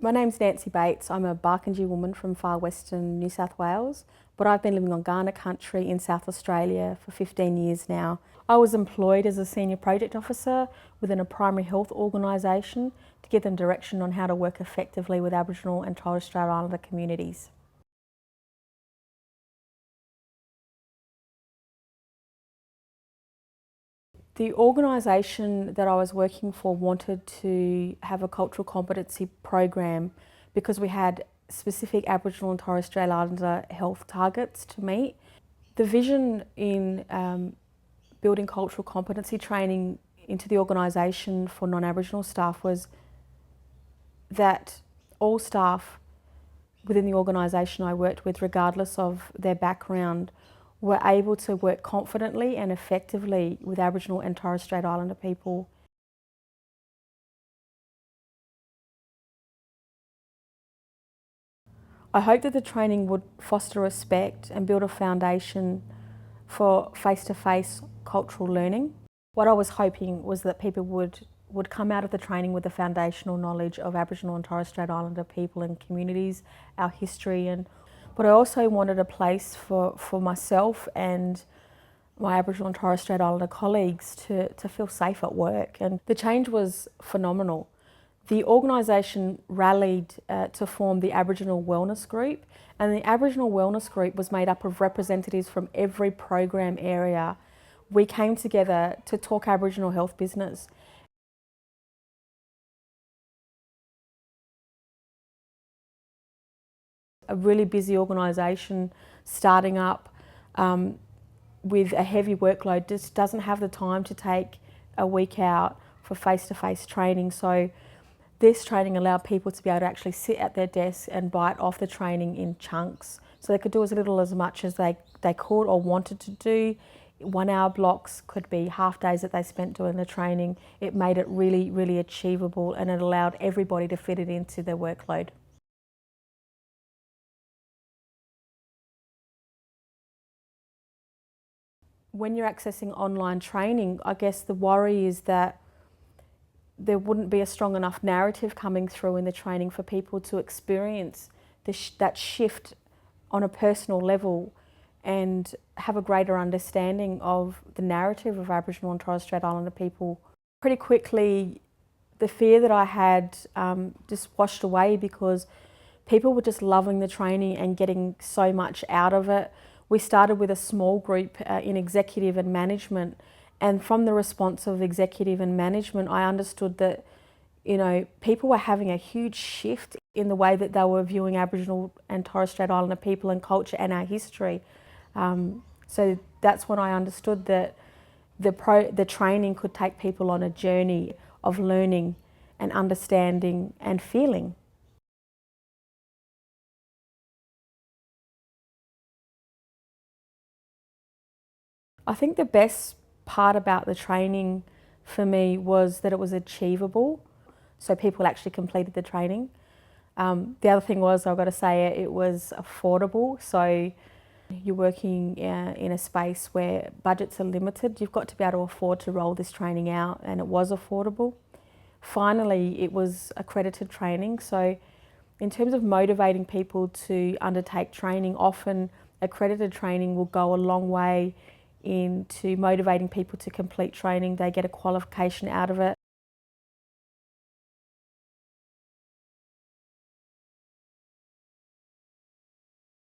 My name's Nancy Bates. I'm a Barkindji woman from far western New South Wales, but I've been living on Kaurna country in South Australia for 15 years now. I was employed as a senior project officer within a primary health organisation to give them direction on how to work effectively with Aboriginal and Torres Strait Islander communities. The organisation that I was working for wanted to have a cultural competency program because we had specific Aboriginal and Torres Strait Islander health targets to meet. The vision in building cultural competency training into the organisation for non-Aboriginal staff was that all staff within the organisation I worked with, regardless of their background, were able to work confidently and effectively with Aboriginal and Torres Strait Islander people. I hope that the training would foster respect and build a foundation for face-to-face cultural learning. What I was hoping was that people would come out of the training with the foundational knowledge of Aboriginal and Torres Strait Islander people and communities, our history, but I also wanted a place for myself and my Aboriginal and Torres Strait Islander colleagues to feel safe at work, and the change was phenomenal. The organisation rallied to form the Aboriginal Wellness Group, and the Aboriginal Wellness Group was made up of representatives from every program area. We came together to talk Aboriginal health business. A really busy organisation starting up with a heavy workload just doesn't have the time to take a week out for face-to-face training. So this training allowed people to be able to actually sit at their desk and bite off the training in chunks. So they could do as little as much as they could or wanted to do. 1 hour blocks could be half days that they spent doing the training. It made it really, really achievable, and it allowed everybody to fit it into their workload. When you're accessing online training, I guess the worry is that there wouldn't be a strong enough narrative coming through in the training for people to experience that shift on a personal level and have a greater understanding of the narrative of Aboriginal and Torres Strait Islander people. Pretty quickly, the fear that I had just washed away because people were just loving the training and getting so much out of it. We started with a small group in executive and management, and from the response of executive and management, I understood that, you know, people were having a huge shift in the way that they were viewing Aboriginal and Torres Strait Islander people and culture and our history. So that's when I understood that the training could take people on a journey of learning and understanding and feeling. I think the best part about the training for me was that it was achievable, so people actually completed the training. The other thing was, I've got to say, it was affordable. So you're working in a space where budgets are limited. You've got to be able to afford to roll this training out, and it was affordable. Finally, it was accredited training. So in terms of motivating people to undertake training, often accredited training will go a long way into motivating people to complete training. They get a qualification out of it.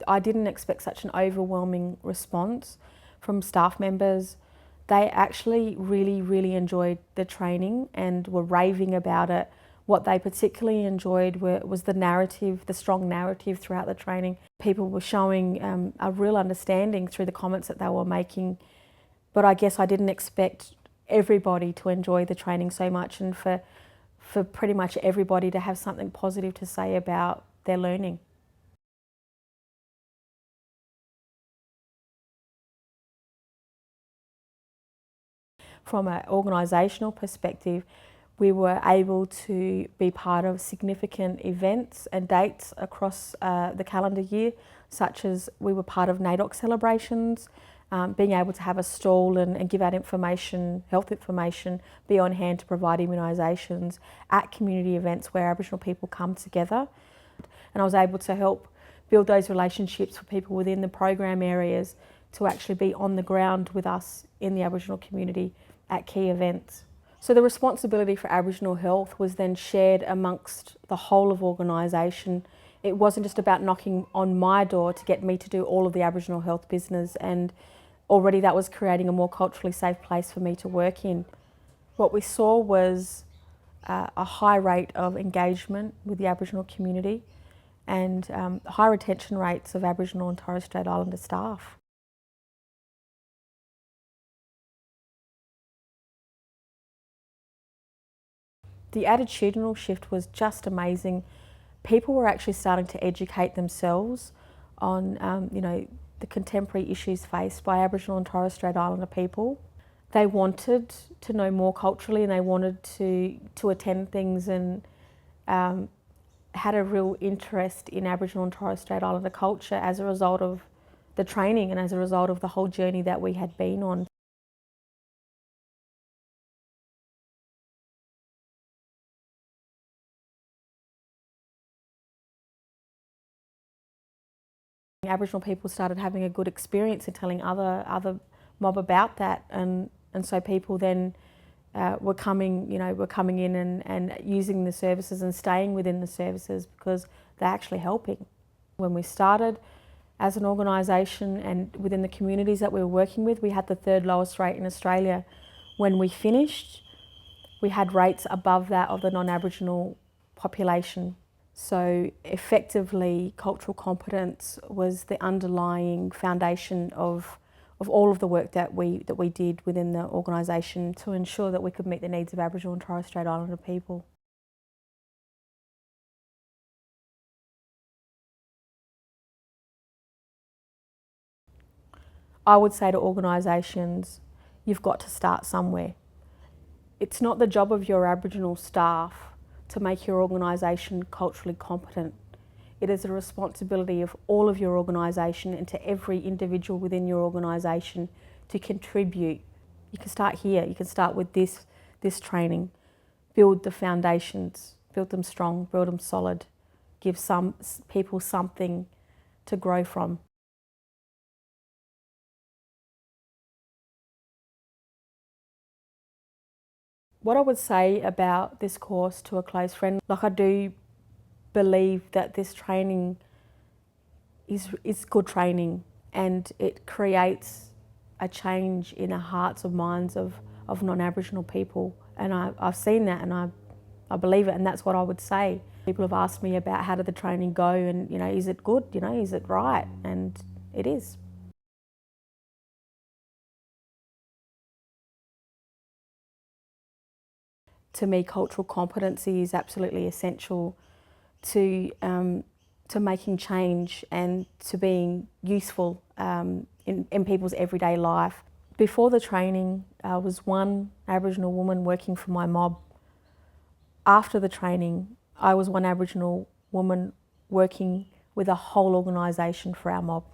I didn't expect such an overwhelming response from staff members. They actually really, really enjoyed the training and were raving about it. What they particularly enjoyed was the narrative, the strong narrative throughout the training. People were showing a real understanding through the comments that they were making. But I guess I didn't expect everybody to enjoy the training so much, and for pretty much everybody to have something positive to say about their learning. From an organisational perspective, we were able to be part of significant events and dates across the calendar year, such as we were part of NAIDOC celebrations, being able to have a stall and give out information, health information, be on hand to provide immunisations at community events where Aboriginal people come together. And I was able to help build those relationships for people within the program areas to actually be on the ground with us in the Aboriginal community at key events. So the responsibility for Aboriginal health was then shared amongst the whole of organisation. It wasn't just about knocking on my door to get me to do all of the Aboriginal health business, and already that was creating a more culturally safe place for me to work in. What we saw was a high rate of engagement with the Aboriginal community and high retention rates of Aboriginal and Torres Strait Islander staff. The attitudinal shift was just amazing. People were actually starting to educate themselves on the contemporary issues faced by Aboriginal and Torres Strait Islander people. They wanted to know more culturally, and they wanted to attend things, and had a real interest in Aboriginal and Torres Strait Islander culture as a result of the training and as a result of the whole journey that we had been on. Aboriginal people started having a good experience and telling other mob about that, and so people then were coming in and using the services and staying within the services because they're actually helping. When we started as an organisation and within the communities that we were working with, we had the third lowest rate in Australia. When we finished, we had rates above that of the non-Aboriginal population. So effectively, cultural competence was the underlying foundation of all of the work that we did within the organisation to ensure that we could meet the needs of Aboriginal and Torres Strait Islander people. I would say to organisations, you've got to start somewhere. It's not the job of your Aboriginal staff to make your organisation culturally competent. It is a responsibility of all of your organisation and to every individual within your organisation to contribute. You can start here, you can start with this training. Build the foundations, build them strong, build them solid. Give some people something to grow from. What I would say about this course to a close friend, I do believe that this training is good training, and it creates a change in the hearts and minds of non-Aboriginal people. And I've seen that, and I believe it, and that's what I would say. People have asked me about how did the training go, and is it good, is it right? And it is. To me, cultural competency is absolutely essential to making change and to being useful in people's everyday life. Before the training, I was one Aboriginal woman working for my mob. After the training, I was one Aboriginal woman working with a whole organisation for our mob.